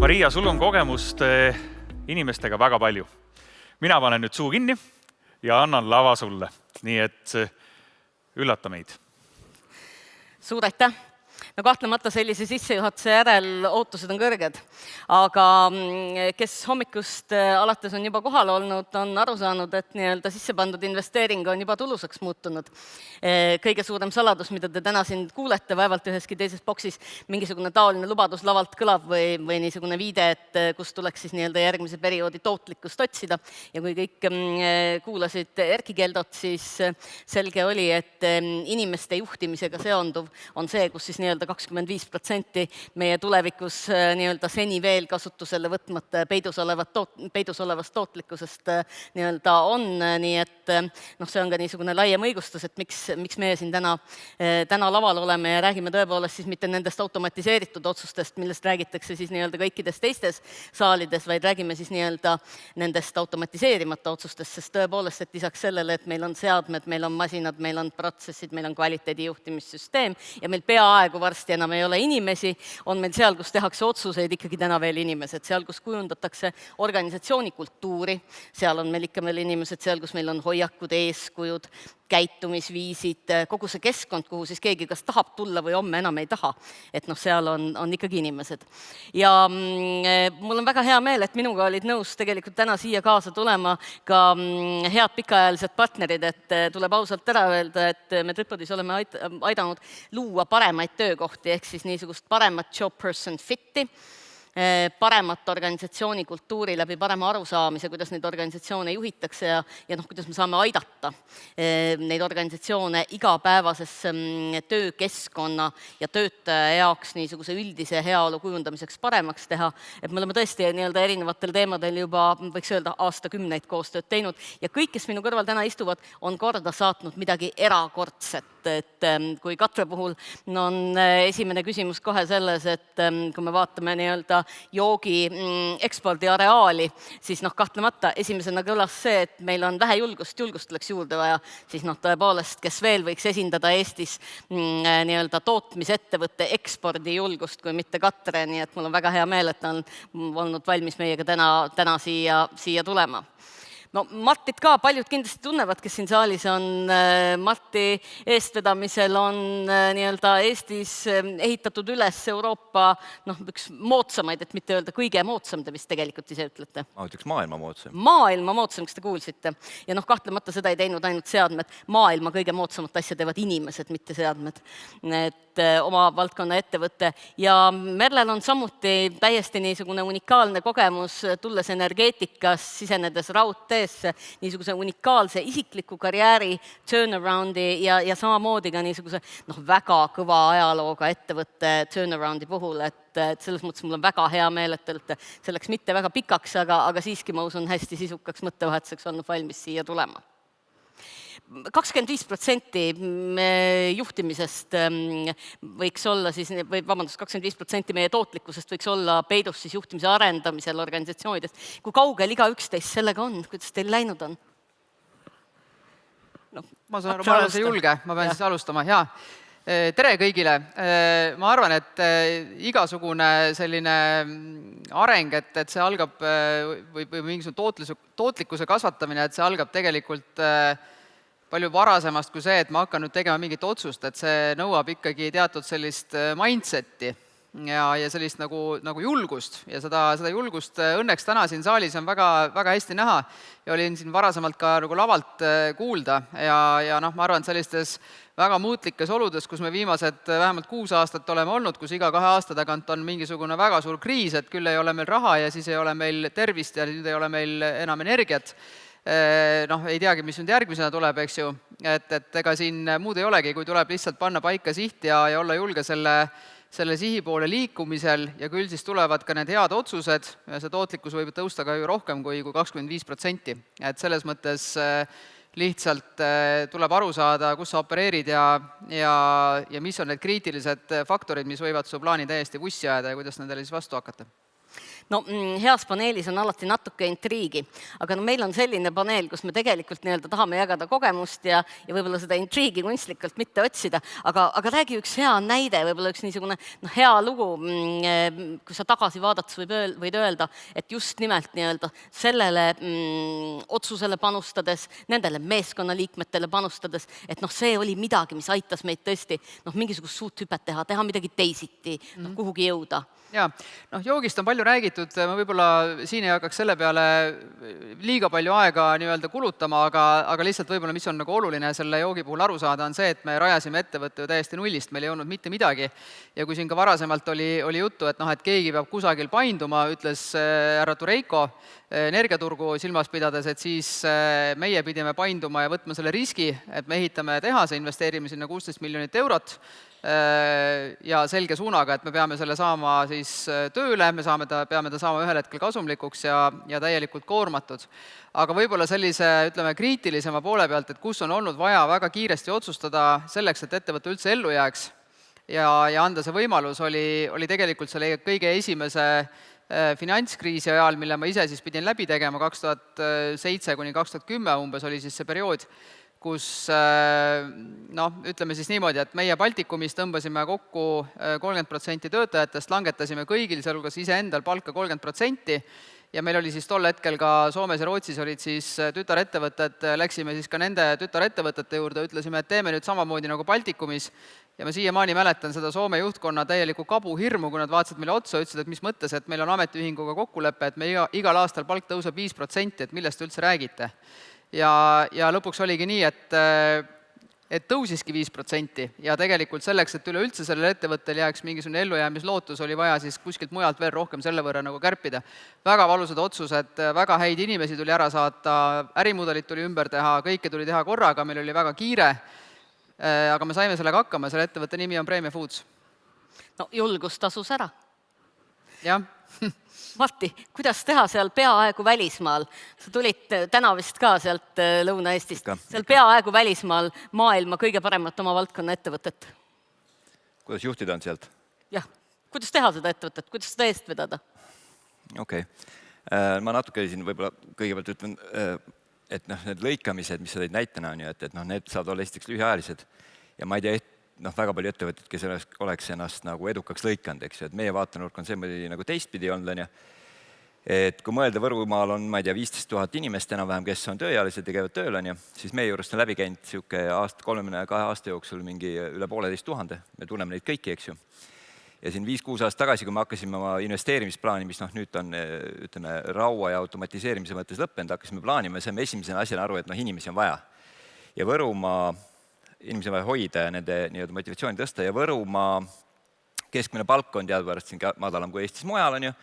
Maria, sul on kogemust inimestega väga palju. Mina panen nüüd suu kinni ja annan lava sulle. Nii et üllata meid. Suur aitäh! No kahtlemata sellise sissejuhatuse järel ootused on kõrged, aga kes hommikust alates on juba kohal olnud, on aru saanud, et nii-öelda sisse pandud investeering on juba tulusaks muutunud. Kõige suurem saladus, mida te täna siin kuulete, vaevalt üheski teises boksis mingisugune taoline lubadus lavalt kõlab või niisugune viide, et kus tuleks siis nii-öelda järgmise perioodi tootlikkust otsida. Ja kui kõik kuulasid Erki Keldot, siis selge oli, et inimeste juhtimisega seonduv on see, kus siis nii-öelda 25% meie tulevikus nii-öelda seni veel kasutusele võtmata peidus olevast tootlikkusest nii-öelda on. Nii et see on ka niisugune laiem õigustus, et miks meie siin täna laval oleme ja räägime tõepoolest siis mitte nendest automatiseeritud otsustest, millest räägitakse siis nii-öelda kõikides teistes saalides, vaid räägime siis nii-öelda nendest automatiseerimata otsustest, sest tõepoolest, et lisaks sellele, et meil on seadmed, meil on masinad, meil on protsessid, meil on kvaliteedijuhtimissüsteem ja meil peaaegu varsti enam ei ole inimesi, on meil seal, kus tehakse otsuseid ikkagi täna veel inimesed, seal, kus kujundatakse organisatsiooni kultuuri, seal on meil ikka veel inimesed, seal, kus meil on hoiakud, eeskujud, käitumisviisid, kogu see keskkond, kuhu siis keegi kas tahab tulla või homme enam ei taha, et seal on ikkagi inimesed. Ja mul on väga hea meel, et minuga olid nõus tegelikult täna siia kaasa tulema ka head pikaajalised partnerid, et tuleb ausalt ära öelda, et me Tripodis oleme aidanud luua paremaid töökohti, ehk siis niisugust paremat job person fit'i, paremat organisatsiooni kultuuri läbi parema arusaamise, kuidas neid organisatsioone juhitakse ja kuidas me saame aidata neid organisatsioone igapäevases töökeskkonna ja töötaja jaoks niisuguse üldise heaolu kujundamiseks paremaks teha. Et me oleme tõesti nii-öelda erinevatel teemadel juba, võiks öelda, aastakümneid koostööd teinud ja kõik, kes minu kõrval täna istuvad, on korda saatnud midagi erakordset. Et kui Katre puhul on esimene küsimus kohe selles, et kui me vaatame nii-öelda joogi ekspordiareaali, siis kahtlemata esimesena kõlas see, et meil on vähe julgust oleks juurde vaja, siis tõepoolest, kes veel võiks esindada Eestis nii-öelda tootmisettevõtte ekspordijulgust, kui mitte Katre, nii et mul on väga hea meel, et ta on olnud valmis meiega täna siia tulema. No Martit ka paljud kindlasti tunnevad, kes siin saalis on. Marti eestvedamisel on nii-öelda Eestis ehitatud üles Euroopa üks moodsamaid, et mitte öelda kõige moodsam, te vist tegelikult ise ütlete. Ma ütleks maailma moodsam. Maailma moodsam, kas te kuulsite. Ja kahtlemata seda ei teinud ainult seadmed. Maailma kõige moodsamat asja teevad inimesed, mitte seadmed. Et oma valdkonna ettevõtte. Ja Merlel on samuti täiesti niisugune unikaalne kogemus tulles energeetikas, sisenedes raudteesse, niisuguse unikaalse isikliku karjääri turnaroundi ja samamoodi ka niisuguse väga kõva ajalooga ettevõtte turnaroundi puhul, et selles mõttes mul on väga hea meel, et te olete selleks mitte väga pikaks, aga siiski ma usun hästi sisukaks mõttevahetuseks olnud valmis siia tulema. 25% juhtimisest võiks olla siis, või vabandust, 25% meie tootlikkusest võiks olla peidus siis juhtimise arendamisel organisatsioonides. Kui kaugel iga üks teist sellega on? Kuidas teil läinud on? Ma saan aru, ma olen see julge, ma pean siis alustama. Tere kõigile! Ma arvan, et igasugune selline areng, et see algab või mingisugune tootlikkuse kasvatamine, et see algab tegelikult palju varasemast kui see, et ma hakkan nüüd tegema mingit otsust, et see nõuab ikkagi teatud sellist mindseti ja sellist nagu julgust ja seda julgust õnneks täna siin saalis on väga hästi näha ja olin siin varasemalt ka nagu lavalt kuulda ja ma arvan, et sellistes väga muutlikes oludes, kus me viimased vähemalt 6 aastat oleme olnud, kus iga 2 aasta tagant on mingisugune väga suur kriis, et küll ei ole meil raha ja siis ei ole meil tervist ja nüüd ei ole meil enam energiat, ei teagi, mis nüüd järgmisena tuleb, eks ju, et ega siin muud ei olegi, kui tuleb lihtsalt panna paika siht ja olla julge selle sihi poole liikumisel ja küll siis tulevad ka need head otsused ja see tootlikkus võib tõusta ka ju rohkem kui 25%. Et selles mõttes lihtsalt tuleb aru saada, kus sa opereerid ja mis on need kriitilised faktorid, mis võivad su plaani täiesti vussi ajada ja kuidas nendele siis vastu hakata. no heas paneelis on alati natuke intriigi, aga no meil on selline paneel, kus me tegelikult nii-öelda tahame jagada kogemust ja võib-olla seda intriigi kunstlikult mitte otsida, aga räägi üks hea näide, võib-olla üks niisugune hea lugu, kui sa tagasi vaadates võid öelda, et just nimelt nii-öelda sellele otsusele panustades, nendele meeskonnaliikmetele panustades, et see oli midagi, mis aitas meid tõesti mingisugust suurt hüpet teha midagi teisiti, kuhugi jõuda. Jaa, joogist on palju räägitud, ma võib-olla siin ei hakkaks selle peale liiga palju aega nii-öelda kulutama, aga lihtsalt võib-olla, mis on nagu oluline selle joogi puhul aru saada, on see, et me rajasime ettevõtte ju täiesti nullist, meil ei olnud mitte midagi. Ja kui siin ka varasemalt oli juttu, et keegi peab kusagil painduma, ütles härra Tureiko energiaturgu silmas pidades, et siis meie pidime painduma ja võtma selle riski, et me ehitame tehase, investeerime sinna 16 miljonit eurot, ja selge suunaga, et me peame selle saama siis tööle, peame ta saama ühel hetkel kasumlikuks ja täielikult koormatud. Aga võib-olla sellise, ütleme, kriitilisema poole pealt, et kus on olnud vaja väga kiiresti otsustada selleks, et ettevõte üldse ellu jääks ja anda see võimalus, oli tegelikult selle kõige esimese finantskriisi ajal, mille ma ise siis pidin läbi tegema, 2007 kuni 2010 umbes oli siis see periood, kus ütleme siis niimoodi, et meie Baltikumis tõmbasime kokku 30% töötajatest, langetasime kõigil, sealhulgas iseendal palka 30% ja meil oli siis tol hetkel ka Soomes ja Rootsis olid siis tütarettevõtted, läksime siis ka nende tütarettevõtete juurde, ütlesime, et teeme nüüd samamoodi nagu Baltikumis ja ma siiamaani mäletan seda Soome juhtkonna täielikku kabuhirmu, kui nad vaatasid meile otsa, ütlesid, et mis mõttes, et meil on ametiühinguga kokkulepe, et me igal aastal palk tõuseb 5%, et millest te üldse räägite. Ja lõpuks oligi nii, et tõusiski 5% ja tegelikult selleks, et üleüldse sellel ettevõttel jääks mingisugune ellujäämislootus, oli vaja siis kuskilt mujalt veel rohkem selle võrra nagu kärpida. Väga valusad otsused, väga häid inimesi tuli ära saata, ärimudelit tuli ümber teha, kõike tuli teha korraga, meil oli väga kiire, aga me saime sellega hakkama, selle ettevõtte nimi on Premium Foods. No julgus tasus ära. Jah. Martti, kuidas teha seal peaaegu välismaal? Sa tulid täna vist ka sealt Lõuna-Eestist. Seal peaaegu välismaal maailma kõige paremat oma valdkonna ettevõtet. Kuidas juhtida on sealt? Jah, kuidas teha seda ettevõtet? Kuidas seda eest vedada? Okei. Ma natuke siin võib-olla kõigepealt ütlen, et need lõikamised, mis sa tõid näitena on ju, et need saavad olla esiteks lühiajalised ja ma ei tea, väga palju ettevõtted, kes oleks ennast nagu edukaks lõikanud, eks ju, et meie vaatenurk on see nagu teistpidi olnud, on ju. Et kui mõelda, Võrumaal on, ma ei tea, 15 000 inimest enam-vähem, kes on tööealised ja käivad tööl, on ju, siis meie juurest on läbi käinud siuke 32 aasta jooksul mingi üle 1,5 tuhat, me tunneme neid kõiki, eks ju. Ja siin 5-6 aastat tagasi, kui me hakkasime oma investeerimisplaani, mis nüüd on, ütleme, raua ja automatiseerimise mõttes lõppenud, hakkasime plaanima ja saime esimesena asjana aru, et inimesi on vaja. Ja Võrumaa inimesi on vaja hoida ja nende nii-öelda motivatsiooni tõsta ja Võrumaa keskmine palk on teadupärast siin madalam kui Eestis mujal, on ju.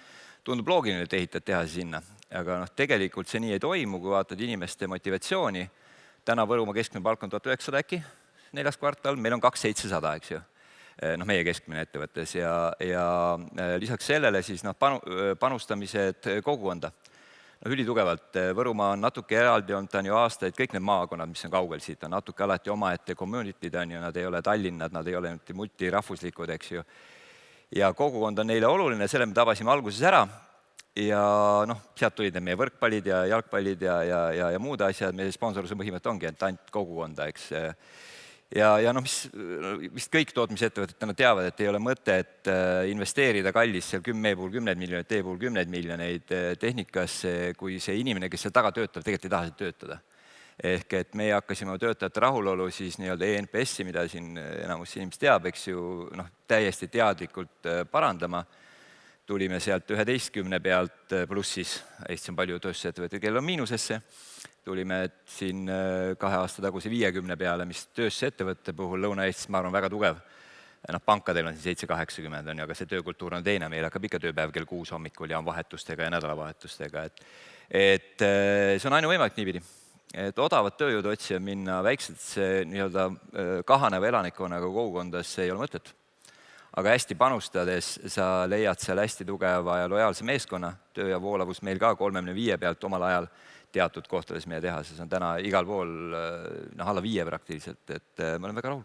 Tundub loogiline, et ehitad tehase sinna, aga tegelikult see nii ei toimu, kui vaatad inimeste motivatsiooni. Täna Võrumaa keskmine palk on 1900 äkki, 4. kvartal, meil on 2700, eks ju. Meie keskmine ettevõttes ja lisaks sellele siis panustamised kogukonda. Ülitugevalt. Võrumaa on natuke eraldi olnud, ta on ju aastaid, kõik need maakonnad, mis on kaugel siit, on natuke alati omaette community'd, on ju, nad ei ole Tallinnad, nad ei ole multirahvuslikud, eks ju. Ja kogukond on neile oluline, selle me tabasime alguses ära ja sealt tulid meie võrkpallid ja jalgpallid ja muud asjad, meie sponsorluse põhimõte ongi, et ainult kogukonda, eks. Ja vist kõik tootmisettevõtted täna teavad, et ei ole mõtet investeerida kallis seal meie puhul 10 miljonit, teie puhul 10 miljoneid tehnikasse, kui see inimene, kes seal taga töötab, tegelikult ei taha seal töötada. Ehk et meie hakkasime töötajate rahulolu siis nii-öelda ENPS-i, mida siin enamus inimest teab, eks ju, täiesti teadlikult parandama. Tulime sealt 11 pealt plussis, Eestis on palju tööstusettevõtteid, kellel on miinusesse. Tulime siin 2 aasta taguse 50 peale, mis tööstusettevõtte puhul Lõuna-Eestis, ma arvan, väga tugev. Pankadel on siin 7-80, aga see töökultuur on teine, meil hakkab ikka tööpäev kell 6 hommikul ja on vahetustega ja nädalavahetustega. Et see on ainuvõimalik niipidi. Et odavat tööjõudu otsija minna väikselt nii-öelda kahaneva elanikkonnaga kogukondasse ei ole mõtet. Aga hästi panustades sa leiad seal hästi tugeva ja lojaalse meeskonna, töö ja voolavus meil ka 35 pealt omal ajal teatud kohtades meie tehases on täna igal pool alla 5 praktiliselt, et ma olen väga rahul.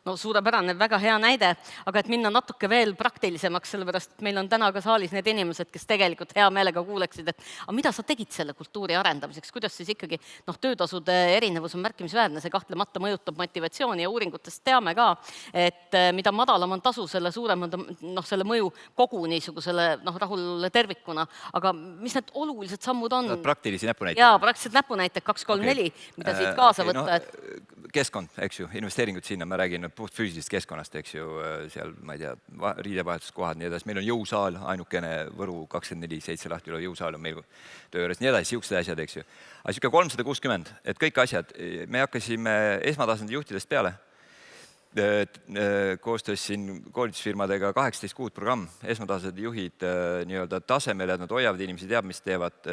no suurepärane, väga hea näide, aga et minna natuke veel praktilisemaks, sellepärast et meil on täna ka saalis need inimesed, kes tegelikult hea meelega kuuleksid, et aga mida sa tegid selle kultuuri arendamiseks, kuidas siis ikkagi töötasude erinevus on märkimisväärne, see kahtlemata mõjutab motivatsiooni ja uuringutest teame ka, et mida madalam on tasu, selle suurem on selle mõju kogu niisugusele rahule tervikuna, aga mis need olulised sammud on? Praktilisi näpunäiteid. Jaa, praktilised näpunäited 2, 3, 4, mida siit kaasa võtta. Keskkond, eks ju, investeeringud sinna, ma räägin puht füüsilisest keskkonnast, eks ju, seal, ma ei tea, riidevahetuskohad, nii edasi. Meil on jõusaal, ainukene Võru 24/7 lahti olev jõusaal on meil töö juures, nii edasi, siuksed asjad, eks ju. Aga siuke 360, et kõik asjad, me hakkasime esmatasandi juhtidest peale. Koostöös siin koolitusfirmadega 18 kuud programm, esmatasandi juhid nii-öelda tasemel, et nad hoiavad inimesi, teab, mis teevad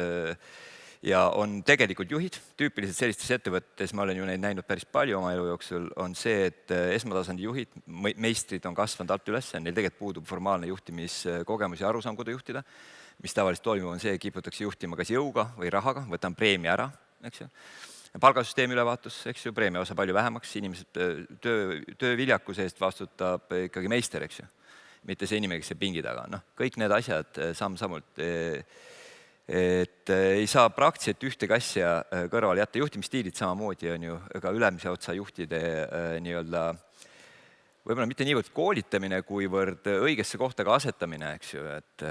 ja on tegelikult juhid, tüüpiliselt sellistes ettevõttes, ma olen ju neid näinud päris palju oma elu jooksul, on see, et esmatasandi juhid, meistrid on kasvanud alt üles, neil tegelikult puudub formaalne juhtimiskogemus ja arusaam, kudu juhtida. Mis tavaliselt toimub, on see, kiputakse juhtima kas jõuga või rahaga, võtan preemia ära, eks ju. Palgasüsteemi ülevaatus, eks ju, preemia osa palju vähemaks, inimesed töö viljakuse eest vastutab ikkagi meister, eks ju. Mitte see inimene, kes see pingi taga on. Kõik need asjad samm-sammult et ei saa praktiliselt ühtegi asja kõrvale jätta. Juhtimisstiilid samamoodi on ju ka ülemise otsa juhtide nii-öelda võib-olla mitte niivõrd koolitamine, kuivõrd õigesse kohta ka asetamine, eks ju, et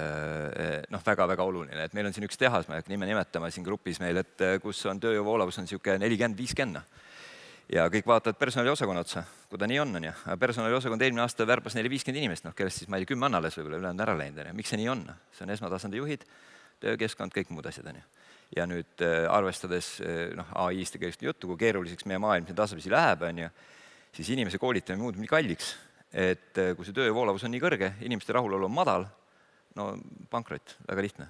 väga-väga oluline. Et meil on siin üks tehas, ma ei hakka nime nimetama siin grupis meil, et kus on tööjõuvoolavus on siuke 40-50. Ja kõik vaatavad personaliosakonna otsa, kui ta nii on ja personaliosakond eelmine aasta värbas 450 inimest, kellest siis ma ei tea 10 annales võib-olla üle on ära läinud. Miks see nii on? See on esmatasandi juhid, töökeskkond, kõik muud asjad on ju. Ja nüüd arvestades AI-st ja kõigest juttu, kui keeruliseks meie maailm siin tasapisi läheb, on ju, siis inimese koolitamine muutub nii kalliks, et kui see töövoolavus on nii kõrge, inimeste rahulolu on madal, no pankrot, väga lihtne.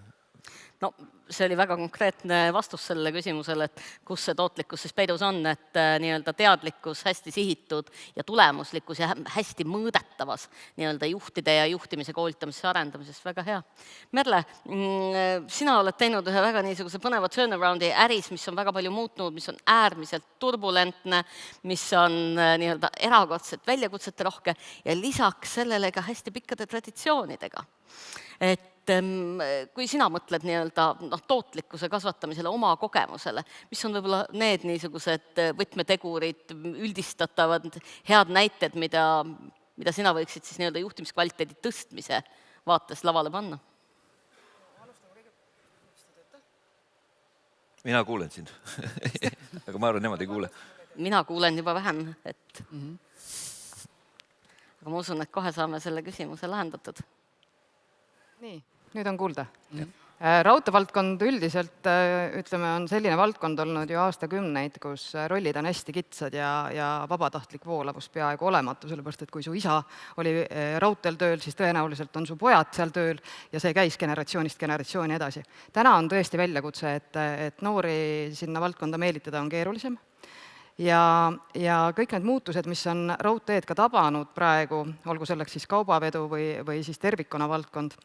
No see oli väga konkreetne vastus sellele küsimusele, et kus see tootlikkus siis peidus on, et nii-öelda teadlikkus, hästi sihitud ja tulemuslikkus ja hästi mõõdetavas nii-öelda juhtide ja juhtimise koolitamise arendamises. Väga hea. Merle, sina oled teinud ühe väga niisuguse põneva turnaroundi äris, mis on väga palju muutunud, mis on äärmiselt turbulentne, mis on nii-öelda erakordselt väljakutsete rohke ja lisaks sellele ka hästi pikkade traditsioonidega. Et kui sina mõtled nii-öelda tootlikkuse kasvatamisele, oma kogemusele, mis on võib-olla need niisugused võtmetegurid, üldistatavad head näited, mida sina võiksid siis nii-öelda juhtimiskvaliteedi tõstmise vaates lavale panna? Mina kuulen sind, aga ma arvan, nemad ei kuule. Mina kuulen juba vähem, et aga ma usun, et kohe saame selle küsimuse lahendatud. Nii, nüüd on kuulda. Raudteevaldkond üldiselt, ütleme, on selline valdkond olnud ju aastakümneid, kus rollid on hästi kitsad ja vabatahtlik voolavus peaaegu olematu, sellepärast, et kui su isa oli raudteel tööl, siis tõenäoliselt on su pojad seal tööl ja see käis generatsioonist generatsiooni edasi. Täna on tõesti väljakutse, et noori sinna valdkonda meelitada on keerulisem. Ja kõik need muutused, mis on raudteed ka tabanud praegu, olgu selleks siis kaubavedu või siis tervikuna valdkond,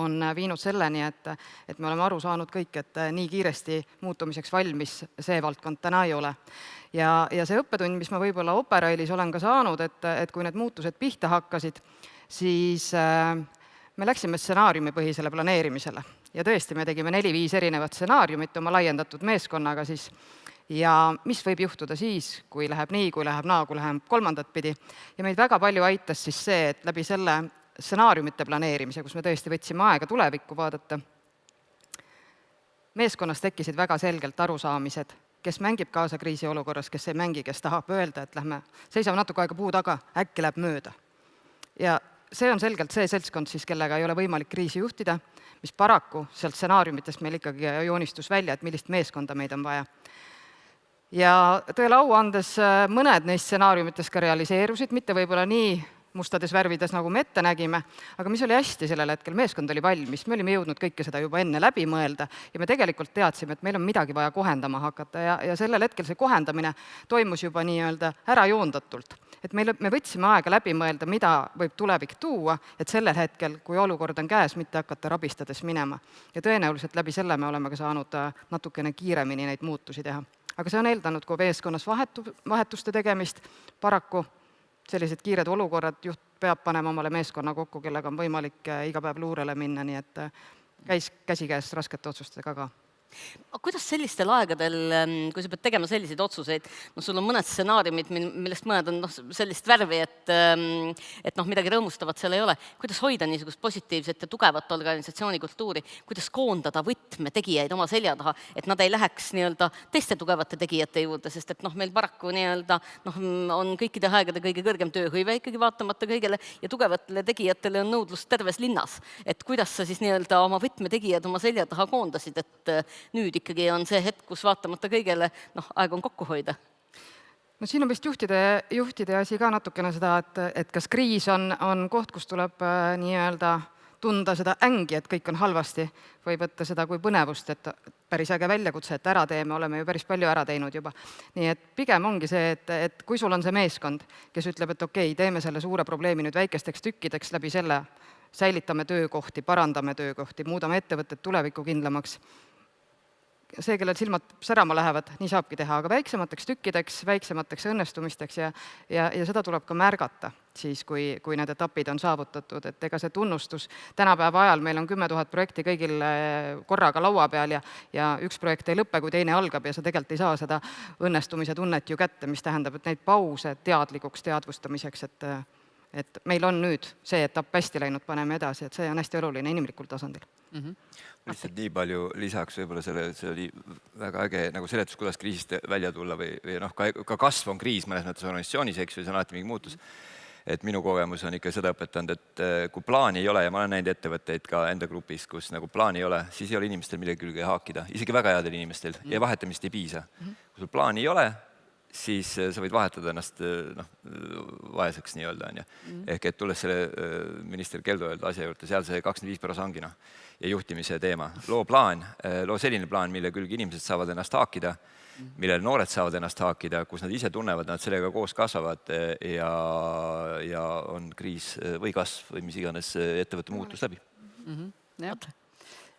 on viinud selleni, et me oleme aru saanud kõik, et nii kiiresti muutumiseks valmis see valdkond täna ei ole. Ja see õppetund, mis ma võib-olla Operailis olen ka saanud, et kui need muutused pihta hakkasid, siis me läksime stsenaariumipõhisele planeerimisele. Ja tõesti, me tegime 4-5 erinevat stsenaariumit oma laiendatud meeskonnaga siis. Ja mis võib juhtuda siis, kui läheb nii, kui läheb naa, kui läheb kolmandat pidi. Ja meid väga palju aitas siis see, et läbi selle stsenaariumite planeerimise, kus me tõesti võtsime aega tulevikku vaadata. Meeskonnas tekkisid väga selgelt arusaamised, kes mängib kaasa kriisiolukorras, kes ei mängi, kes tahab öelda, et lähme seisame natuke aega puu taga, äkki läheb mööda. Ja see on selgelt see seltskond siis, kellega ei ole võimalik kriisi juhtida, mis paraku sealt stsenaariumitest meil ikkagi joonistus välja, et millist meeskonda meid on vaja. Ja tõele au andes mõned neist stsenaariumitest ka realiseerusid, mitte võib-olla nii mustades värvides, nagu me ette nägime, aga mis oli hästi sellel hetkel, meeskond oli valmis, me olime jõudnud kõike seda juba enne läbi mõelda ja me tegelikult teadsime, et meil on midagi vaja kohendama hakata ja sellel hetkel see kohendamine toimus juba nii-öelda ära joondatult. Et me võtsime aega läbi mõelda, mida võib tulevik tuua, et sellel hetkel, kui olukord on käes, mitte hakata rabistades minema. Ja tõenäoliselt läbi selle me oleme ka saanud natukene kiiremini neid muutusi teha. Aga see on eeldanud kui meeskonnas vahetuste tegemist, paraku sellised kiired olukorrad, juht peab panema omale meeskonna kokku, kellega on võimalik iga päev luurele minna, nii et käis käsikäes raskete otsustega ka. Kuidas sellistel aegadel, kui sa pead tegema selliseid otsuseid, sul on mõned stsenaariumid, millest mõned on sellist värvi, et midagi rõõmustavat seal ei ole. Kuidas hoida niisugust positiivset ja tugevat organisatsioonikultuuri? Kuidas koondada võtmetegijaid oma selja taha, et nad ei läheks teiste tugevate tegijate juurde, sest et meil paraku on kõikide aegade kõige kõrgem tööhõive ikkagi vaatamata kõigele ja tugevatele tegijatele on nõudlus terves linnas. Et kuidas sa siis oma võtmetegijad oma selja taha koondasid, et nüüd ikkagi on see hetk, kus vaatamata kõigele aeg on kokku hoida? No siin on vist juhtide asi ka natukene seda, et kas kriis on koht, kus tuleb tunda seda ängi, et kõik on halvasti, või võtta seda kui põnevust, et päris äge väljakutse, et ära teeme, oleme ju päris palju ära teinud juba. Nii et pigem ongi see, et kui sul on see meeskond, kes ütleb, et okei, teeme selle suure probleemi nüüd väikesteks tükkideks läbi selle, säilitame töökohti, parandame töökohti, muudame ettevõtted tulevikukindlamaks, see, kellel silmad särama lähevad, nii saabki teha, aga väiksemateks tükkideks, väiksemateks õnnestumisteks ja seda tuleb ka märgata siis, kui need etapid on saavutatud, et ega see tunnustus tänapäeva ajal, meil on 10 000 projekti kõigil korraga laua peal ja üks projekt ei lõpe, kui teine algab ja sa tegelikult ei saa seda õnnestumise tunnet ju kätte, mis tähendab, et neid pause teadlikuks teadvustamiseks, et meil on nüüd see etapp hästi läinud, paneme edasi, et see on hästi oluline inimlikul tasandil. Lihtsalt nii palju lisaks võib-olla see oli väga äge seletus, kuidas kriisist välja tulla või ka kasv on kriis mõnes mõttes organisatsioonis, eks ju, see on alati mingi muutus. Et minu kogemus on ikka seda õpetanud, et kui plaani ei ole, ja ma olen näinud ettevõtteid ka enda grupis, kus plaani ei ole, siis ei ole inimestel millegi külge haakida, isegi väga headel inimestel, ja vahetamist ei piisa. Kui sul plaani ei ole, siis sa võid vahetada ennast vaeseks nii-öelda. Ehk et tulles selle minister Keldo öelda asja juurde, seal see 25% ongi ja juhtimise teema. Loo plaan, loo selline plaan, mille külge inimesed saavad ennast haakida, millele noored saavad ennast haakida, kus nad ise tunnevad, nad sellega koos kasvavad ja on kriis või kasv või mis iganes ettevõtte muutus läbi.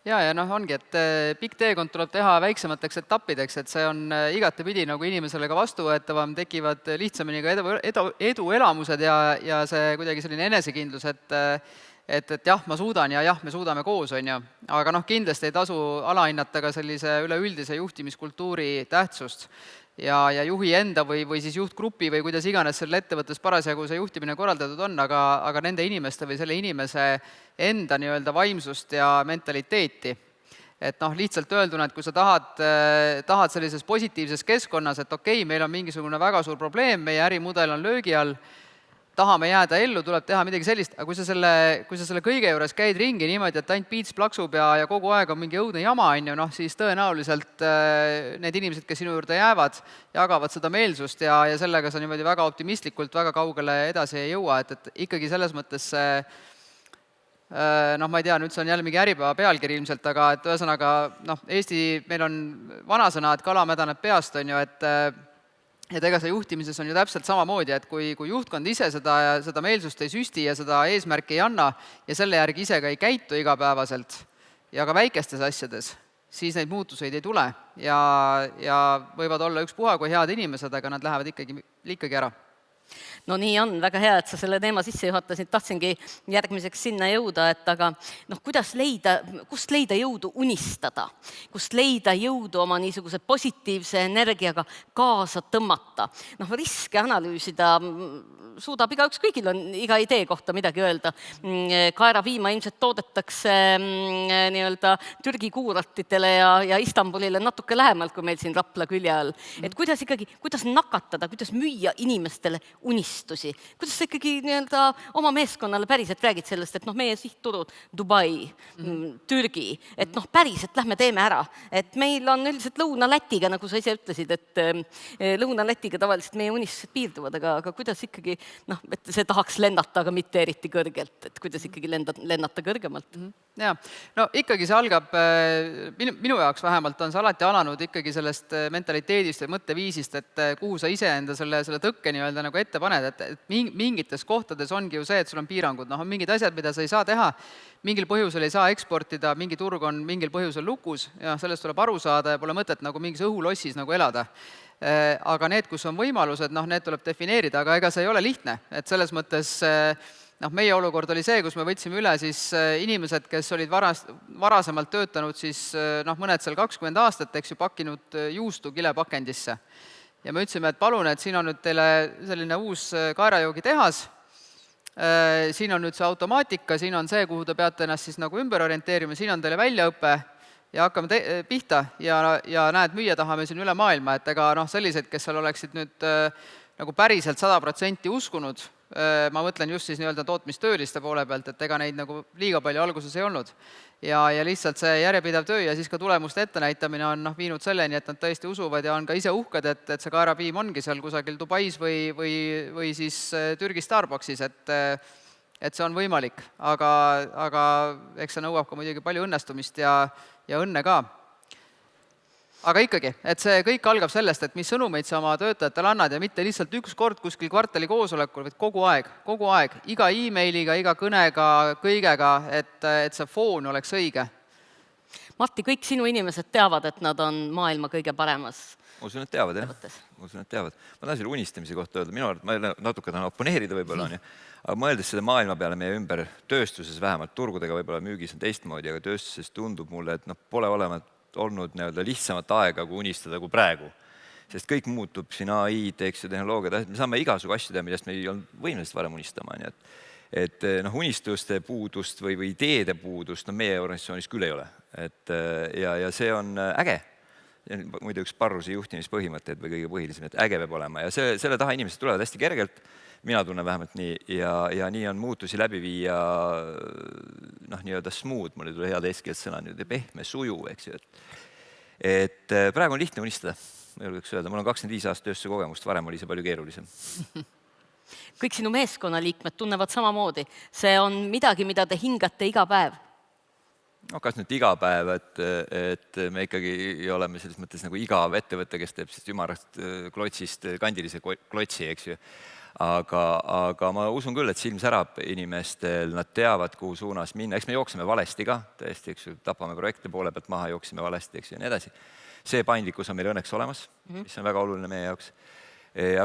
Ja ongi, et pikk teekond tuleb teha väiksemateks etappideks, et see on igatepidi inimesele ka vastuvõetavam, tekivad lihtsamini ka eduelamused ja see kuidagi selline enesekindlus, et jah, ma suudan ja jah, me suudame koos, on ju. Aga kindlasti ei tasu alahinnata ka sellise üleüldise juhtimiskultuuri tähtsust ja juhi enda või siis juhtgrupi või kuidas iganes selle ettevõttes parasjagu see juhtimine korraldatud on, aga nende inimeste või selle inimese enda vaimsust ja mentaliteeti. Et lihtsalt öelduna, et kui sa tahad sellises positiivses keskkonnas, et okei, meil on mingisugune väga suur probleem, meie ärimudel on löögi all, tahame jääda ellu, tuleb teha midagi sellist, aga kui sa selle kõige juures käid ringi niimoodi, et ainult piits plaksub ja kogu aeg on mingi õudne jama, siis tõenäoliselt need inimesed, kes sinu juurde jäävad, jagavad seda meelsust ja sellega sa niimoodi väga optimistlikult väga kaugele edasi ei jõua, et ikkagi selles mõttes ma ei tea, nüüd see on jälle mingi Äripäeva pealkiri ilmselt, aga et ühesõnaga, meil on vanasõna, et kala mädaneb peast, on ju, et ega see juhtimises on ju täpselt samamoodi, et kui juhtkond ise seda meelsust ei süsti ja seda eesmärki ei anna ja selle järgi ise ka ei käitu igapäevaselt ja ka väikestes asjades, siis neid muutuseid ei tule ja võivad olla ükspuha kui head inimesed, aga nad lähevad ikkagi ära. No nii on, väga hea, et sa selle teema sisse juhatasid, tahtsingi järgmiseks sinna jõuda, et aga kust leida jõudu unistada, kust leida jõudu oma niisuguse positiivse energiaga kaasa tõmmata. Riske analüüsida suudab igaüks, kõigil on iga idee kohta midagi öelda. Kaerapiima ilmselt toodetakse Türgi kuuratitele ja Istanbulile natuke lähemalt, kui meil siin Rapla külje all. Et kuidas nakatada, kuidas müüa inimestele unistusi, kuidas sa ikkagi oma meeskonnale päriselt räägid sellest, et meie sihtturud Dubai, Türgi, et päriselt lähme teeme ära. Et meil on üldiselt Lõuna-Lätiga, nagu sa ise ütlesid, et Lõuna-Lätiga tavaliselt meie unistused piirduvad, aga kuidas ikkagi, et see tahaks lennata, aga mitte eriti kõrgelt, et kuidas ikkagi lennata kõrgemalt? Jaa, no ikkagi see algab, minu jaoks vähemalt on see alati alanud ikkagi sellest mentaliteedist või mõtteviisist, et kuhu sa ise enda selle tõkke ette paned, et mingites kohtades ongi ju see, et sul on piirangud, noh, on mingid asjad, mida sa ei saa teha, mingil põhjusel ei saa eksportida, mingi turg on mingil põhjusel lukus ja sellest tuleb aru saada ja pole mõtet nagu mingis õhulossis nagu elada. Aga need, kus on võimalused, noh, need tuleb defineerida, aga ega see ei ole lihtne, et selles mõttes noh, meie olukord oli see, kus me võtsime üle siis inimesed, kes olid varasemalt töötanud siis noh, mõned seal 20 aastat, eks ju, pakkinud juustu kilepakendisse. Ja me ütlesime, et palun, et siin on nüüd teile selline uus kaerajoogitehas, siin on nüüd see automaatika, siin on see, kuhu te peate ennast siis nagu ümber orienteerima, siin on teile väljaõpe ja hakkame pihta ja näed, müüa tahame siin üle maailma, et ega noh, sellised, kes seal oleksid nüüd nagu päriselt 100% uskunud, ma mõtlen just siis nii-öelda tootmistööliste poole pealt, et ega neid nagu liiga palju alguses ei olnud. Ja lihtsalt see järjepidev töö ja siis ka tulemuste ettenäitamine on noh, viinud selleni, et nad tõesti usuvad ja on ka ise uhked, et see kaerapiim ongi seal kusagil Dubais või siis Türgi Starbucksis, et see on võimalik. Aga eks see nõuab ka muidugi palju õnnestumist ja õnne ka. Aga ikkagi, et see kõik algab sellest, et mis sõnumeid sa oma töötajatele annad ja mitte lihtsalt üks kord kuskil kvartali koosolekul, vaid kogu aeg, iga e-mailiga, iga kõnega, kõigega, et see foon oleks õige. Martti, kõik sinu inimesed teavad, et nad on maailma kõige paremas. Ma usun, et teavad, jah. Ma tahan selle unistamise kohta öelda, minu arvates ma natuke tahan oponeerida võib-olla, aga mõeldes selle maailma peale meie ümber, tööstuses vähemalt, turgudega võib-olla müügis on teistmoodi, aga tööstuses tundub mulle, et pole olnud lihtsamat aega kui unistada kui praegu. Sest kõik muutub siin AI-d, eks ju, tehnoloogiad, me saame igasugu asju teha, millest me ei olnud võimelised varem unistama. Nii et unistuste puudust või ideede puudust meie organisatsioonis küll ei ole. Ja see on äge. Muidu üks Parruse juhtimispõhimõtted või kõige põhilisem, et äge peab olema. Ja selle taha inimesed tulevad hästi kergelt, mina tunnen vähemalt nii, ja nii on muutusi läbi viia nii-öelda smooth, mul ei tule head eeskeelt sõna, pehme, suju, eks ju. Et praegu on lihtne unistada, ma julgeks öelda. Mul on 25 aastat tööstuse kogemust, varem oli see palju keerulisem. Kõik sinu meeskonnaliikmed tunnevad samamoodi. See on midagi, mida te hingate iga päev. No kas nüüd iga päev, et me ikkagi oleme selles mõttes nagu igav ettevõte, kes teeb siis ümarast klotsist kandilise klotsi, eks ju. Aga ma usun küll, et silm särab inimestel, nad teavad, kuhu suunas minna. Eks me jookseme valesti ka, tõesti, eks ju, tapame projekte poole pealt maha, jooksime valesti, eks ju, ja nii edasi. See paindlikkus on meil õnneks olemas, mis on väga oluline meie jaoks.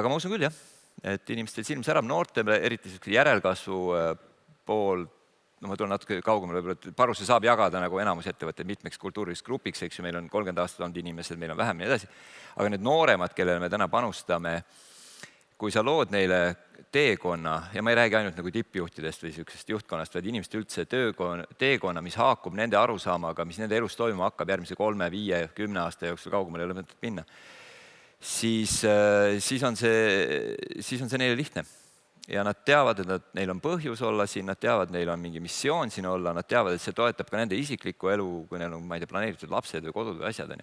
Aga ma usun küll, jah, et inimestel silm särab, noortele, eriti järelkasvu pool, ma tulen natuke kaugemale, et Paruse saab jagada nagu enamus ettevõtteid mitmeks kultuuriliseks grupiks, eks ju, meil on 30 aastat olnud inimesed, meil on vähem ja edasi. Aga need nooremad, kellele me täna panustame, kui sa lood neile teekonna, ja ma ei räägi ainult nagu tippjuhtidest või sellisest juhtkonnast, vaid inimeste üldse teekonna, mis haakub nende arusaamaga, mis nende elus toimuma hakkab järgmise 3, 5, 10 aasta jooksul kaugemale ei ole mõtet minna, siis on see neile lihtne. Ja nad teavad, et neil on põhjus olla siin, nad teavad, et neil on mingi missioon siin olla, nad teavad, et see toetab ka nende isiklikku elu, kui neil on, ma ei tea, planeeritud lapsed või kodud või asjad.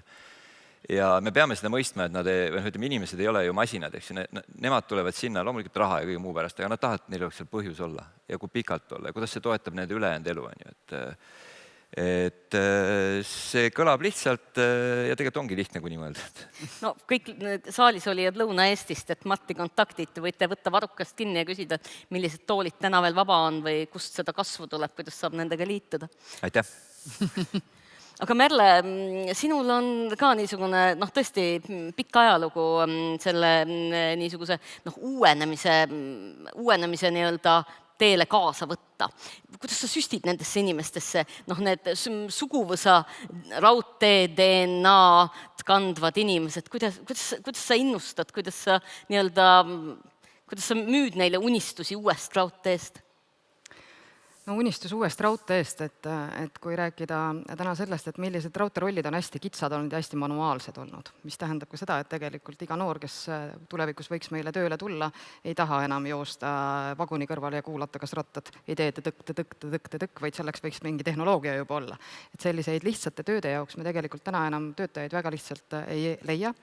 Ja me peame seda mõistma, et inimesed ei ole ju masinad, eks ju, nemad tulevad sinna loomulikult raha ja kõige muu pärast, aga nad tahavad, et neil oleks seal põhjus olla ja kui pikalt olla ja kuidas see toetab nende ülejäänud elu. Et see kõlab lihtsalt ja tegelikult ongi lihtne, kui nii mõelda. No kõik saalis olijad Lõuna-Eestist, et Martti kontaktid, võite võtta varrukast kinni ja küsida, millised toolid täna veel vaba on või kust seda kasvu tuleb, kuidas saab nendega liituda. Aitäh! Aga Merle, sinul on ka niisugune, tõesti pikk ajalugu selle niisuguse uuenemise nii-öelda teele kaasa võtta. Kuidas sa süstid nendesse inimestesse, need suguvõsa raudtee DNA kandvad inimesed, kuidas sa innustad, kuidas sa müüd neile unistusi uuest raudteest? No unistus uuest raudteest, et kui rääkida täna sellest, et millised raudteerollid on hästi kitsad olnud ja hästi manuaalsed olnud, mis tähendab ka seda, et tegelikult iga noor, kes tulevikus võiks meile tööle tulla, ei taha enam joosta vaguni kõrvale ja kuulata, kas rattad ei tee tõkk, vaid selleks võiks mingi tehnoloogia juba olla. Et selliseid lihtsate tööde jaoks me tegelikult täna enam töötajaid väga lihtsalt ei leia.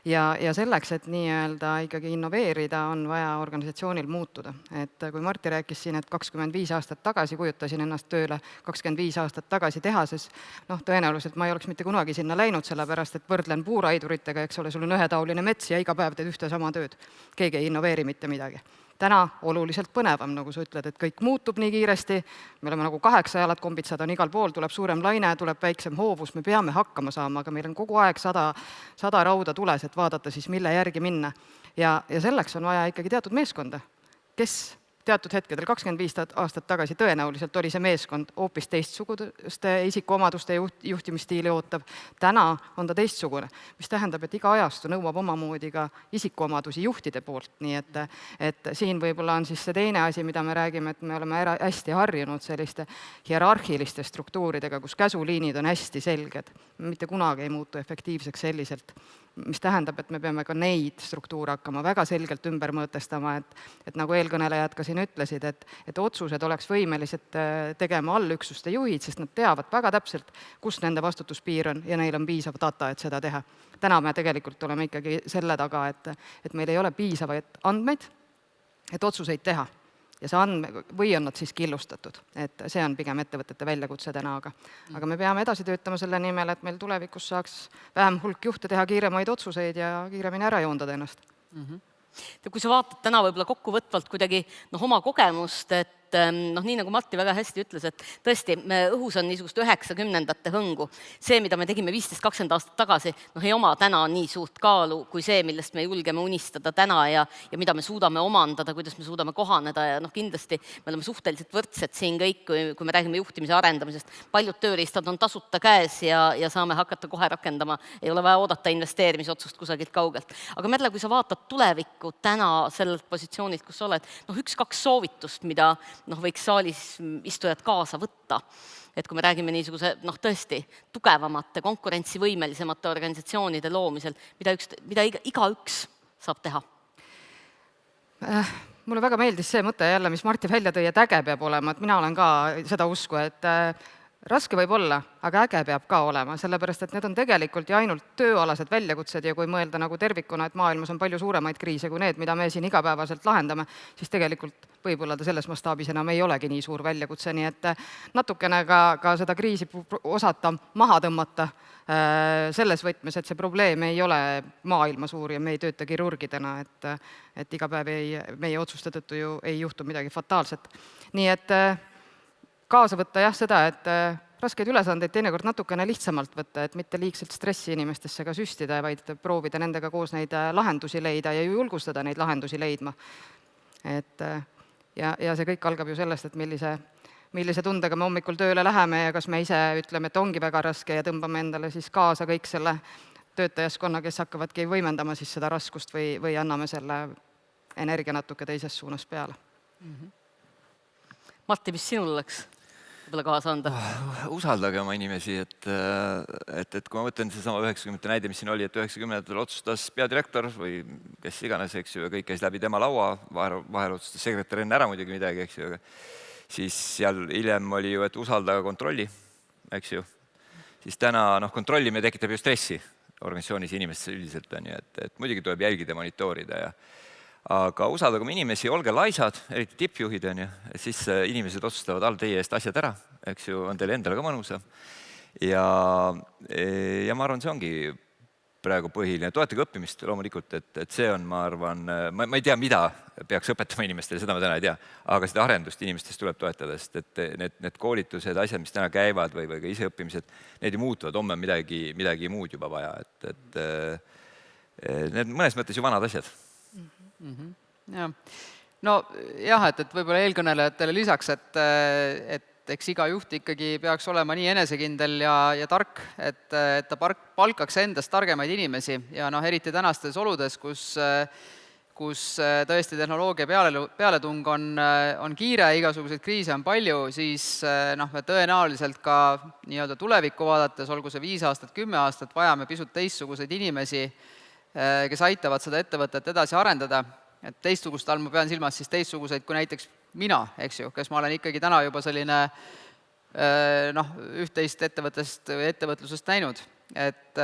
Ja selleks, et nii-öelda ikkagi innoveerida, on vaja organisatsioonil muutuda. Et kui Martti rääkis siin, et 25 aastat tagasi tagasi kujutasin ennast tööle 25 aastat tagasi tehases, noh, tõenäoliselt ma ei oleks mitte kunagi sinna läinud, sellepärast et võrdlen puuraiduritega, eks ole, sul on ühetaoline mets ja iga päev teed ühte sama tööd. Keegi ei innoveeri mitte midagi. Täna oluliselt põnevam, nagu sa ütled, et kõik muutub nii kiiresti, me oleme nagu 8 jalad, kombitsad on igal pool, tuleb suurem laine, tuleb väiksem hoovus, me peame hakkama saama, aga meil on kogu aeg 100 rauda tules, et vaadata siis, mille järgi minna. Ja selleks on vaja ikkagi teatud meeskonda, kes teatud hetkedel 25 aastat tagasi tõenäoliselt oli see meeskond hoopis teistsuguste isikuomaduste juhtimisstiili ootav. Täna on ta teistsugune, mis tähendab, et iga ajastu nõuab omamoodi ka isikuomadusi juhtide poolt, nii et siin võib-olla on siis see teine asi, mida me räägime, et me oleme hästi harjunud selliste hierarhiliste struktuuridega, kus käsuliinid on hästi selged, mitte kunagi ei muutu efektiivseks selliselt, mis tähendab, et me peame ka neid struktuure hakkama väga selgelt ümber mõõtestama, et nagu eelkõnelejad ka siin ütlesid, et otsused oleks võimelised tegema allüksuste juhid, sest nad teavad väga täpselt, kus nende vastutuspiir on ja neil on piisav data, et seda teha. Täna me tegelikult oleme ikkagi selle taga, et meil ei ole piisavaid andmeid, et otsuseid teha. Ja see või on nad siis killustatud, et see on pigem ettevõtete väljakutse täna, aga me peame edasi töötama selle nimel, et meil tulevikus saaks vähem hulk juhte teha kiiremaid otsuseid ja kiiremini ära joondada ennast. Kui sa vaatad täna võib-olla kokkuvõtvalt kuidagi oma kogemust, et nii nagu Matti väga hästi ütles, et tõesti, õhus on niisugust 90ndate hõngu. See, mida me tegime 15-20 aastat tagasi, ei oma täna nii suurt kaalu kui see, millest me julgeme unistada täna ja mida me suudame omandada, kuidas me suudame kohaneda ja kindlasti me oleme suhteliselt võrdsed siin kõik, kui me räägime juhtimise arendamisest. Paljud tööriistad on tasuta käes ja saame hakata kohe rakendama, ei ole vaja oodata investeerimisotsust kusagilt kaugelt. Aga Merle, kui sa vaatad tulevikku täna sellelt positsioonilt, kus sa oled, 1-2 soovitust, mida võiks saalis istujad kaasa võtta. Et kui me räägime niisuguse tõesti tugevamate, konkurentsivõimelisemate organisatsioonide loomisel, mida igaüks saab teha? Mulle väga meeldis see mõte jälle, mis Martti välja tõi, et äge peab olema, et mina olen ka seda usku, et raske võib olla, aga äge peab ka olema, sellepärast et need on tegelikult ja ainult tööalased väljakutsed ja kui mõelda nagu tervikuna, et maailmas on palju suuremaid kriise kui need, mida me siin igapäevaselt lahendame, siis tegelikult võib-olla ta selles mastaabis enam ei olegi nii suur väljakutse, nii et natukene ka seda kriisi osata maha tõmmata selles võtmes, et see probleem ei ole maailma suur ja me ei tööta kirurgidena, et iga päev meie otsuste tõttu ju ei juhtu midagi fataalset. Nii et kaasa võtta jah seda, et raskeid ülesandeid teinekord natukene lihtsamalt võtta, et mitte liigselt stressi inimestesse ka süstida, vaid proovida nendega koos neid lahendusi leida ja julgustada neid lahendusi leidma. Ja see kõik algab ju sellest, et millise tundega me hommikul tööle läheme ja kas me ise ütleme, et ongi väga raske ja tõmbame endale siis kaasa kõik selle töötajaskonna, kes hakkavadki võimendama siis seda raskust või anname selle energia natuke teises suunas peale. Matti, mis sinul oleks võib-olla kaasa anda? Usaldage oma inimesi, et kui ma mõtlen seesama 90-te näide, mis siin oli, et 90-ndatel otsustas peadirektor või kes iganes, eks ju, ja kõik käis läbi tema laua, vahel otsustas sekretär enne ära muidugi midagi, eks ju, siis seal hiljem oli ju, et usaldaga kontrolli, eks ju, siis täna kontrollimine tekitab ju stressi organisatsioonis inimestes üldiselt, et muidugi tuleb jälgida ja monitoorida ja aga usaldage oma inimesi, olge laisad, eriti tippjuhid, siis inimesed otsustavad all teie eest asjad ära, eks ju, on teile endale ka mõnusam. Ja ma arvan, see ongi praegu põhiline. Toetage õppimist loomulikult, et see on, ma arvan, ma ei tea, mida peaks õpetama inimestele, seda ma täna ei tea, aga seda arendust inimestest tuleb toetada, sest et need koolitused, asjad, mis täna käivad või ka iseõppimised, need ju muutuvad, homme on midagi muud juba vaja, et need mõnes mõttes ju vanad asjad. Et võib-olla eelkõnelejatele lisaks, et eks iga juht ikkagi peaks olema nii enesekindel ja tark, et ta palkaks endast targemaid inimesi ja eriti tänastes oludes, kus tõesti tehnoloogia pealetung on kiire, igasuguseid kriise on palju, siis me tõenäoliselt ka nii-öelda tulevikku vaadates, olgu see 5 aastat, 10 aastat, vajame pisut teistsuguseid inimesi, kes aitavad seda ettevõtet edasi arendada. Et teistsugust all ma pean silmas siis teistsuguseid kui näiteks mina, eks ju, kes ma olen ikkagi täna juba selline üht-teist ettevõtlusest näinud. Et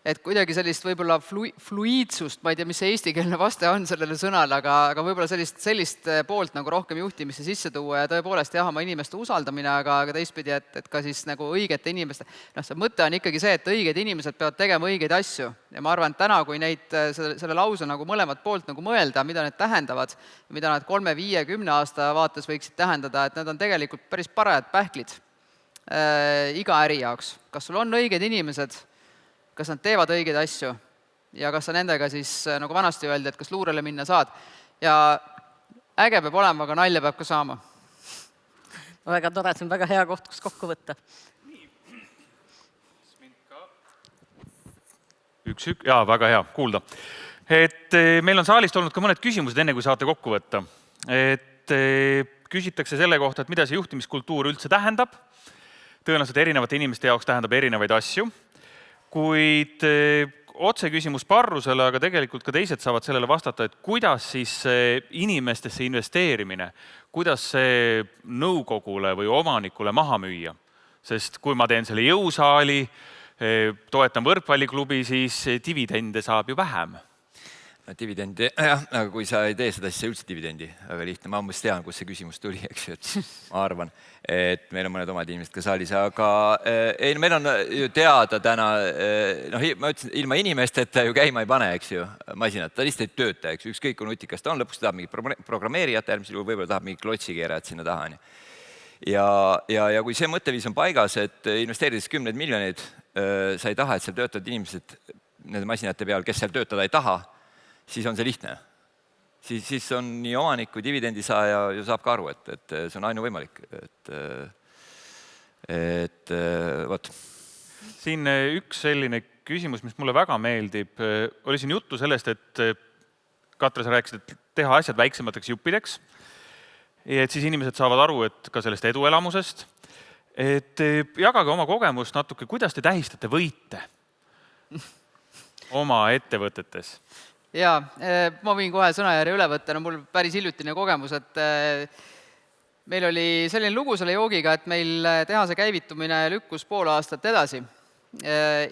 et kuidagi sellist võib-olla fluiidsust, ma ei tea, mis see eestikeelne vaste on sellele sõnale, aga võib-olla sellist poolt nagu rohkem juhtimisse sisse tuua ja tõepoolest jah, oma inimeste usaldamine, aga teistpidi, et ka siis nagu õigete inimeste, see mõte on ikkagi see, et õiged inimesed peavad tegema õigeid asju ja ma arvan, et täna, kui neid, selle lause nagu mõlemat poolt nagu mõelda, mida need tähendavad, mida nad 3, 5, 10 aasta vaates võiksid tähendada, et need on tegelikult päris parajad pähklid iga äri jaoks. Kas sul on õiged inimesed, kas nad teevad õigeid asju ja kas sa nendega siis, nagu vanasti öeldi, et kas luurele minna saad. Ja äge peab olema, aga nalja peab ka saama. Väga tore, see on väga hea koht, kus kokku võtta. Jaa, väga hea, kuulda. Et meil on saalist olnud ka mõned küsimused, enne kui saate kokku võtta. Et küsitakse selle kohta, et mida see juhtimiskultuur üldse tähendab. Tõenäoliselt erinevate inimeste jaoks tähendab erinevaid asju. Kuid otse küsimus Parrusele, aga tegelikult ka teised saavad sellele vastata, et kuidas siis inimestesse investeerimine, kuidas see nõukogule või omanikule maha müüa. Sest kui ma teen selle jõusaali, toetan võrkpalliklubi, siis dividende saab ju vähem. Dividendi, jah, aga kui sa ei tee seda, siis see üldse dividendi, väga lihtne. Ma umbes tean, kus see küsimus tuli, eks ju, et ma arvan, et meil on mõned omad inimesed ka saalis, aga ei, meil on ju teada täna, ma ütlesin, ilma inimesteta ju käima ei pane, eks ju, masinat, ta lihtsalt ei tööta, eks ju, ükskõik kui nutikas ta on, lõpuks ta tahab mingit programmeerijat, äärmisel juhul võib-olla tahab mingit klotsikeerajat sinna taha. Ja kui see mõtteviis on paigas, et investeerides 10 miljonid, sa ei taha, et seal töötavad inimesed nende masinate peal, kes seal töötada ei taha, siis on see lihtne. Siis on nii omanik kui dividendisaaja ju saab ka aru, et see on ainuvõimalik. Võt. Siin üks selline küsimus, mis mulle väga meeldib, oli siin juttu sellest, et Katre, sa rääkisid, et teha asjad väiksemateks juppideks, et siis inimesed saavad aru, et ka sellest eduelamusest. Et jagage oma kogemust natuke, kuidas te tähistate võite oma ettevõtetes? Jaa, ma võin kohe sõnajärje üle võtta, no mul päris hiljutine kogemus, et meil oli selline lugu selle joogiga, et meil tehase käivitumine lükkus pool aastat edasi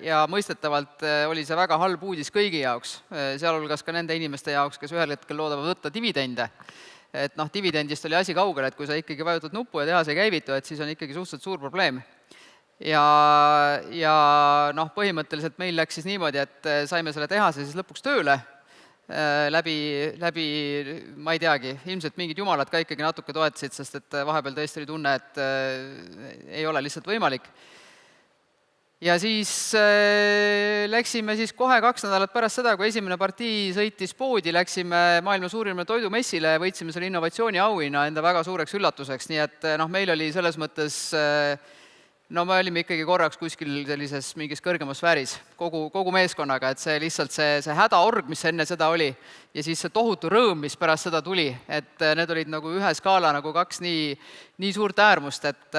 ja mõistetavalt oli see väga halb uudis kõigi jaoks, sealhulgas ka nende inimeste jaoks, kes ühel hetkel loodavad võtta dividende. Et dividendist oli asi kaugel, et kui sa ikkagi vajutad nuppu ja tehase ei käivitu, et siis on ikkagi suhteliselt suur probleem. Ja põhimõtteliselt meil läks siis niimoodi, et saime selle tehase siis lõpuks tööle, läbi, ma ei teagi, ilmselt mingid jumalad ka ikkagi natuke toetasid, sest et vahepeal tõesti oli tunne, et ei ole lihtsalt võimalik. Ja siis läksime siis kohe 2 nädalat pärast seda, kui esimene partii sõitis poodi, läksime maailma suurimale toidumessile ja võitsime selle innovatsiooni auhinna enda väga suureks üllatuseks, nii et meil oli selles mõttes me olime ikkagi korraks kuskil sellises mingis kõrgemas sfääris kogu meeskonnaga, et see lihtsalt see hädaorg, mis enne seda oli, ja siis see tohutu rõõm, mis pärast seda tuli, et need olid nagu ühe skaala nagu 2 nii suurt äärmust, et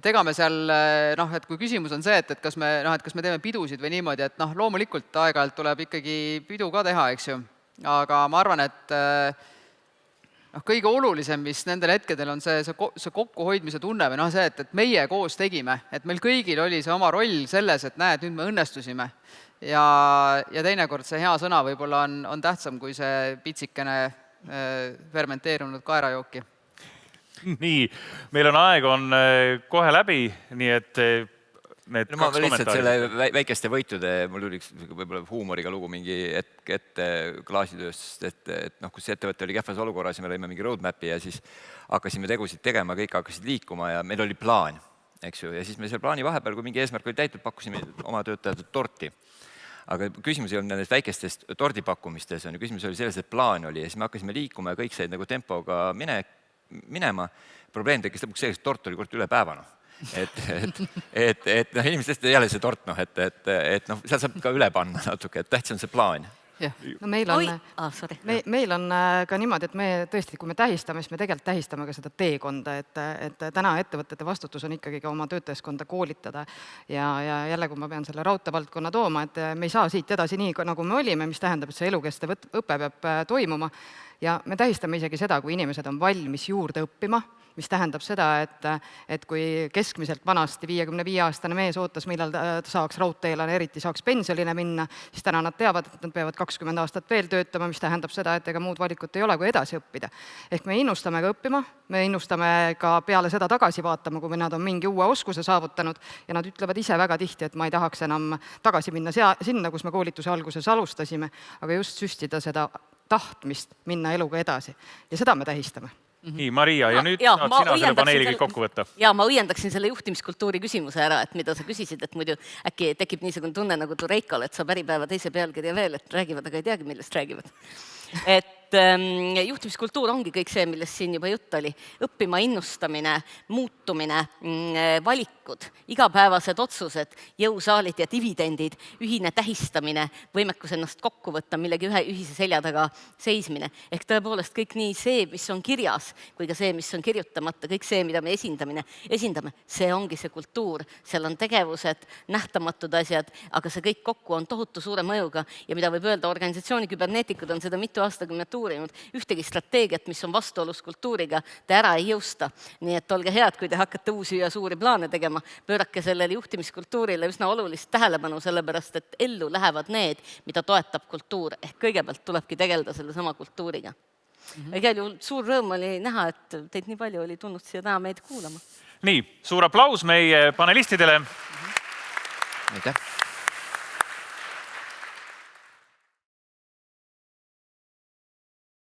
ega me seal, et kui küsimus on see, et kas me teeme pidusid või niimoodi, et loomulikult aeg-ajalt tuleb ikkagi pidu ka teha, eks ju, aga ma arvan, et kõige olulisem, mis nendel hetkedel on see kokkuhoidmise tunne või see, et meie koos tegime, et meil kõigil oli see oma roll selles, et näed, nüüd me õnnestusime. Ja teinekord see hea sõna võib-olla on tähtsam kui see pitsikene fermenteerunud kaerajooki. Nii, meil on aeg kohe läbi, nii et need ma 2 lihtsalt kommentaari. selle väikeste võitude, mul tuli üks võib-olla huumoriga lugu mingi hetk ette klaasitööst, et kus ettevõte oli kehvas olukorras ja me lõime mingi roadmapi ja siis hakkasime tegusid tegema, kõik hakkasid liikuma ja meil oli plaan, eks ju, ja siis me selle plaani vahepeal, kui mingi eesmärk oli täitud, pakkusime oma töötajatele torti. Aga küsimus ei olnud nendest väikestest tordipakkumistes, küsimus oli selles, et plaan oli ja siis me hakkasime liikuma ja kõik said nagu tempoga minema. Probleem tekkis lõpuks selles, et tort oli kord üle päeva. Et inimestest jälle see tort, seal saab ka üle panna natuke, et tähtis on see plaan. No meil on ka niimoodi, et me tõesti, kui me tähistame, siis me tegelikult tähistame ka seda teekonda, et täna ettevõtete vastutus on ikkagi ka oma töötajaskonda koolitada ja jälle, kui ma pean selle raudteevaldkonna tooma, et me ei saa siit edasi nii, nagu me olime, mis tähendab, et see elukestev õpe peab toimuma ja me tähistame isegi seda, kui inimesed on valmis juurde õppima, mis tähendab seda, et kui keskmiselt vanasti 55-aastane mees ootas, millal ta saaks raudteelane, eriti saaks pensionile minna, siis täna nad teavad, et nad peavad 20 aastat veel töötama, mis tähendab seda, et ega muud valikut ei ole, kui edasi õppida. Ehk me innustame ka õppima, me innustame ka peale seda tagasi vaatama, kui nad on mingi uue oskuse saavutanud ja nad ütlevad ise väga tihti, et ma ei tahaks enam tagasi minna sinna, kus me koolituse alguses alustasime, aga just süstida seda tahtmist minna eluga edasi ja seda me tähistame. Nii, Maria, ja nüüd saad sina selle paneeli kõik kokku võtta. Ja ma õiendaksin selle juhtimiskultuuri küsimuse ära, et mida sa küsisid, et muidu äkki tekib niisugune tunne nagu Tureikal, et saab äripäeva teise pealkirja veel, et räägivad, aga ei teagi, millest räägivad. Et juhtimiskultuur ongi kõik see, millest siin juba jutt oli. Õppima innustamine, muutumine, valikud, igapäevased otsused, jõusaalid ja dividendid, ühine tähistamine, võimekus ennast kokku võtta, millegi ühise selja taga seismine. Ehk tõepoolest kõik nii see, mis on kirjas, kui ka see, mis on kirjutamata, kõik see, mida me esindame, see ongi see kultuur. Seal on tegevused, nähtamatud asjad, aga see kõik kokku on tohutu suure mõjuga ja mida võib öelda, organisatsiooni küberneetikud on seda mitu aastakümmet uurinud, ühtegi strateegiat, mis on vastuolus kultuuriga, te ära ei jõusta. Nii et olge head, kui te hakkate uusi ja suuri plaane tegema, pöörake sellele juhtimiskultuurile üsna olulist tähelepanu, sellepärast et ellu lähevad need, mida toetab kultuur. Ehk kõigepealt tulebki tegeleda selle sama kultuuriga. Igal juhul suur rõõm oli näha, et teid nii palju oli tulnud siia täna meid kuulama. Nii, suur aplaus meie panelistidele. Aitäh!